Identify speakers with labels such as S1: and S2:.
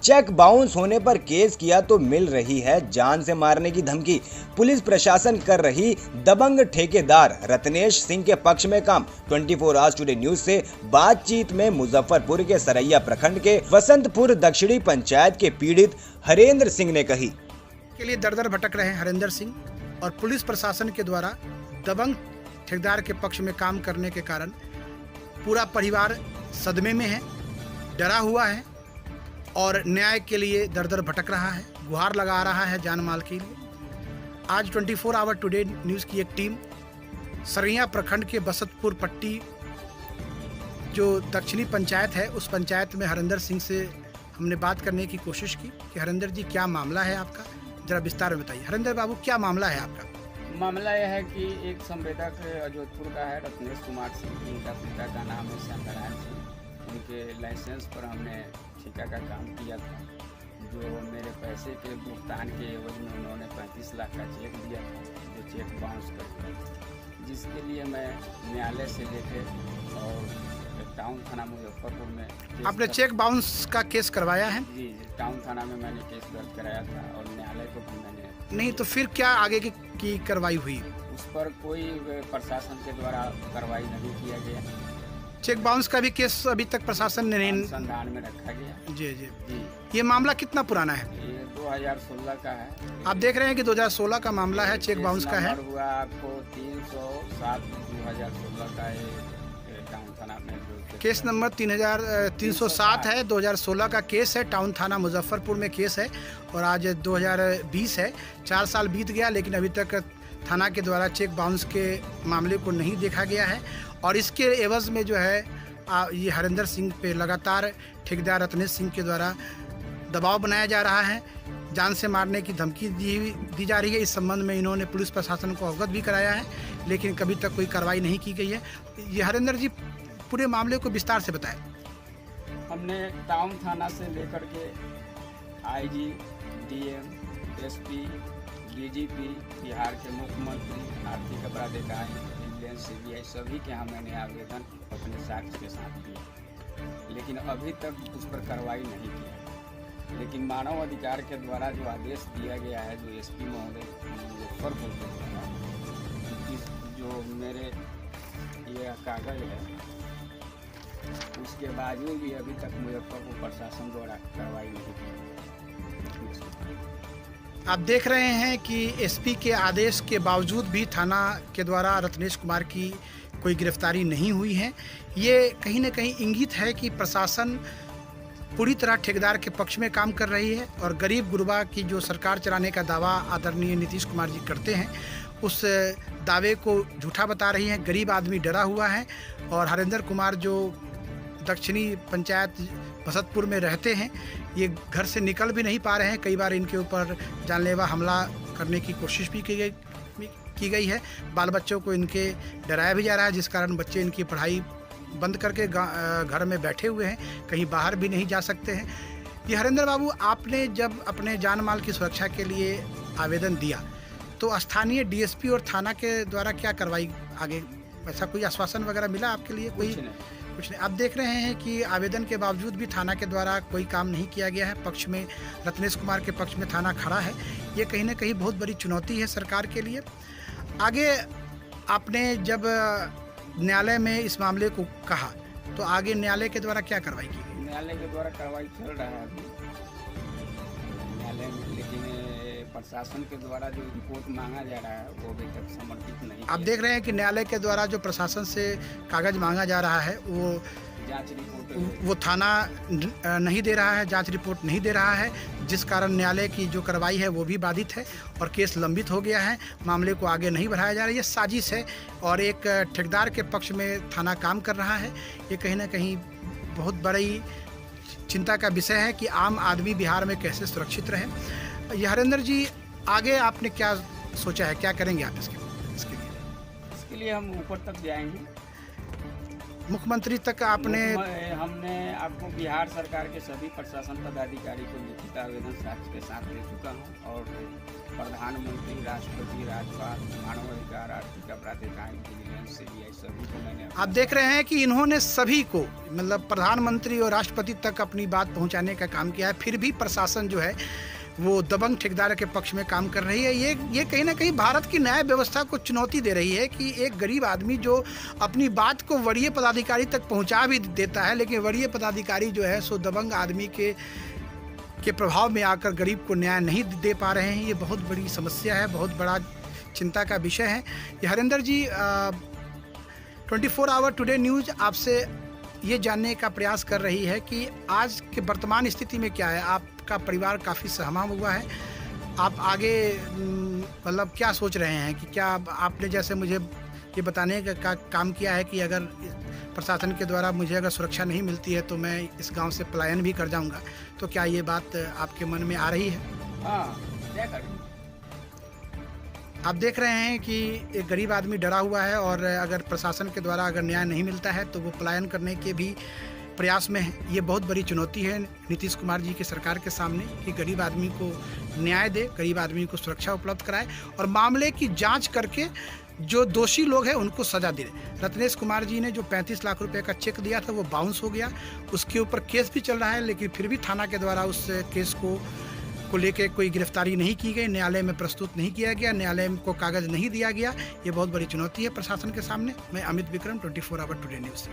S1: Cheque bounce होने पर case किया तो मिल रही है जान से मारने की धमकी। पुलिस प्रशासन कर रही दबंग ठेकेदार रत्नेश सिंह के पक्ष में काम। 24 आवर्स टुडे न्यूज से बातचीत में मुजफ्फरपुर के सरैया प्रखंड के वसंतपुर दक्षिणी पंचायत के पीड़ित हरेंद्र सिंह ने कही
S2: के लिए दर दर भटक रहे हैं हरेंद्र सिंह और पुलिस प्रशासन के द्वारा दबंग ठेकेदार के पक्ष में काम करने के कारण पूरा परिवार सदमे में है, डरा हुआ है और न्याय के लिए दर दर भटक रहा है, गुहार लगा रहा है जान माल के लिए। आज 24 आवर टुडे न्यूज़ की एक टीम सरैया प्रखंड के बसंतपुर पट्टी जो दक्षिणी पंचायत है, उस पंचायत में हरेंद्र सिंह से हमने बात करने की कोशिश की कि हरेंद्र जी क्या मामला है आपका, जरा विस्तार में बताइए। हरेंद्र बाबू क्या मामला है आपका?
S3: मामला यह है कि एक संवेदक जोधपुर का है रत्नेश कुमार सिंह, इनका पिता का नाम है श्यामनारायण सिंह। उनके लाइसेंस पर हमने ठेका का काम किया था, जो मेरे पैसे के भुगतान के एवज में उन्होंने 35 लाख का चेक दिया था, जो चेक बाउंस कर दिया, जिसके लिए मैं न्यायालय से लेके और टाउन थाना मुजफ्फरपुर में।
S2: आपने चेक बाउंस का केस करवाया है?
S3: जी, टाउन थाना में मैंने केस दर्ज कराया था और न्यायालय को भी मैंने।
S2: नहीं तो फिर क्या आगे की कार्रवाई हुई?
S3: उस पर कोई प्रशासन के द्वारा कार्रवाई नहीं किया गया।
S2: चेक बाउंस का भी केस अभी तक प्रशासन ने नहीं
S3: अनुसंधान में रखा गया।
S2: जी जी
S3: जी,
S2: ये मामला कितना पुराना है?
S3: ये 2016 का है।
S2: आप देख रहे हैं कि 2016 का मामला है, चेक बाउंस का है।
S3: हुआ आपको 307/2016 का टाउन थाना में
S2: केस नंबर 307 है, 2016 का केस है, टाउन थाना मुजफ्फरपुर में केस है और आज 2020 है। 4 साल बीत गया लेकिन अभी तक थाना के द्वारा चेक बाउंस के मामले को नहीं देखा गया है और इसके एवज में जो है ये हरेंद्र सिंह पे लगातार ठेकेदार रत्नेश सिंह के द्वारा दबाव बनाया जा रहा है, जान से मारने की धमकी दी जा रही है। इस संबंध में इन्होंने पुलिस प्रशासन को अवगत भी कराया है लेकिन कभी तक कोई कार्रवाई नहीं की गई है। ये हरेंद्र जी पूरे मामले को विस्तार से बताएं।
S3: हमने टाउन थाना से लेकर के IG, DM, SP, DGP, Bihar के मुख्यमंत्री, आर्थिक अपराध इकाई, विजिलेंस, सीबीआई सभी के यहाँ मैंने आवेदन अपने साक्ष्य के साथ दिया लेकिन अभी तक उस पर कार्रवाई नहीं की। लेकिन मानव अधिकार के द्वारा जो आदेश दिया गया है, जो एसपी महोदय मुजफ्फरपुर के द्वारा, जो मेरे ये कागज है, उसके बावजूद भी अभी तक मुजफ्फरपुर प्रशासन द्वारा कार्रवाई नहीं की।
S2: आप देख रहे हैं कि एसपी के आदेश के बावजूद भी थाना के द्वारा रत्नेश कुमार की कोई गिरफ्तारी नहीं हुई है। ये कहीं ना कहीं इंगित है कि प्रशासन पूरी तरह ठेकेदार के पक्ष में काम कर रही है और गरीब गुरबा की जो सरकार चलाने का दावा आदरणीय नीतीश कुमार जी करते हैं, उस दावे को झूठा बता रही है। गरीब आदमी डरा हुआ है और हरेंद्र कुमार जो दक्षिणी पंचायत बसंतपुर में रहते हैं, ये घर से निकल भी नहीं पा रहे हैं। कई बार इनके ऊपर जानलेवा हमला करने की कोशिश भी की गई है। बाल बच्चों को इनके डराया भी जा रहा है, जिस कारण बच्चे इनकी पढ़ाई बंद करके घर में बैठे हुए हैं, कहीं बाहर भी नहीं जा सकते हैं। ये हरेंद्र बाबू, आपने जब अपने जान माल की सुरक्षा के लिए आवेदन दिया तो स्थानीय डीएसपी और थाना के द्वारा क्या कार्रवाई आगे, ऐसा कोई आश्वासन वगैरह मिला आपके लिए? कुछ नहीं। आप देख रहे हैं कि आवेदन के बावजूद भी थाना के द्वारा कोई काम नहीं किया गया है। पक्ष में रत्नेश कुमार के पक्ष में थाना खड़ा है। ये कहीं ना कहीं बहुत बड़ी चुनौती है सरकार के लिए। आगे आपने जब न्यायालय में इस मामले को कहा तो आगे न्यायालय के द्वारा क्या कार्रवाई की गई?
S3: न्यायालय के द्वारा कार्रवाई चल रहा है अभी न्यायालय में, लेकिन प्रशासन के द्वारा जो रिपोर्ट मांगा जा रहा है वो अभी तक समर्पित नहीं।
S2: आप देख रहे हैं कि न्यायालय के द्वारा जो प्रशासन से कागज मांगा जा रहा है वो
S3: जांच रिपोर्ट
S2: वो थाना नहीं दे रहा है, जांच रिपोर्ट नहीं दे रहा है, जिस कारण न्यायालय की जो कार्रवाई है वो भी बाधित है और केस लंबित हो गया है। मामले को आगे नहीं बढ़ाया जा रहा है। ये साजिश है और एक ठेकेदार के पक्ष में थाना काम कर रहा है। ये कहीं ना कहीं बहुत बड़ी चिंता का विषय है कि आम आदमी बिहार में कैसे सुरक्षित रहे। ये हरेंद्र जी, आगे आपने क्या सोचा है, क्या करेंगे आप इसके लिए?
S3: हम ऊपर तक जाएंगे
S2: मुख्यमंत्री तक आपने
S3: हमने आपको बिहार सरकार के सभी प्रशासन पदाधिकारी को लिखित आवेदन साक्ष्य के साथ दे चुका हूं और प्रधानमंत्री, राष्ट्रपति, राज्यपाल, मानवाधिकार, आर्थिक अपराध इकाई, विजिलेंस, सीबीआई सभी को मैंने।
S2: आप देख रहे हैं कि इन्होंने सभी को मतलब प्रधानमंत्री और राष्ट्रपति तक अपनी बात पहुंचाने का काम किया है, फिर भी प्रशासन जो है वो दबंग ठेकेदार के पक्ष में काम कर रही है। ये कहीं ना कहीं भारत की न्याय व्यवस्था को चुनौती दे रही है कि एक गरीब आदमी जो अपनी बात को वरीय पदाधिकारी तक पहुंचा भी देता है, लेकिन वरीय पदाधिकारी जो है सो दबंग आदमी के प्रभाव में आकर गरीब को न्याय नहीं दे पा रहे हैं। ये बहुत बड़ी समस्या है, बहुत बड़ा चिंता का विषय है। ये हरिंदर जी 24 आवर टुडे न्यूज़ आपसे ये जानने का प्रयास कर रही है कि आज के वर्तमान स्थिति में क्या है। आपका परिवार काफ़ी सहमा हुआ है, आप आगे मतलब क्या सोच रहे हैं कि क्या आपने जैसे मुझे ये बताने का काम किया है कि अगर प्रशासन के द्वारा मुझे अगर सुरक्षा नहीं मिलती है तो मैं इस गांव से पलायन भी कर जाऊंगा, तो क्या ये बात आपके मन में आ रही है?
S3: हाँ, क्या करें?
S2: आप देख रहे हैं कि एक गरीब आदमी डरा हुआ है और अगर प्रशासन के द्वारा अगर न्याय नहीं मिलता है तो वो पलायन करने के भी प्रयास में है। ये बहुत बड़ी चुनौती है नीतीश कुमार जी की सरकार के सामने कि गरीब आदमी को न्याय दे, गरीब आदमी को सुरक्षा उपलब्ध कराए और मामले की जांच करके जो दोषी लोग हैं उनको सजा दे। रत्नेश कुमार जी ने जो 35 लाख रुपए का चेक दिया था वो बाउंस हो गया, उसके ऊपर केस भी चल रहा है, लेकिन फिर भी थाना के द्वारा उस केस को लेके कोई गिरफ्तारी नहीं की गई, न्यायालय में प्रस्तुत नहीं किया गया, न्यायालय को कागज नहीं दिया गया। ये बहुत बड़ी चुनौती है प्रशासन के सामने। मैं Amit Vikram, 24 hour today news से।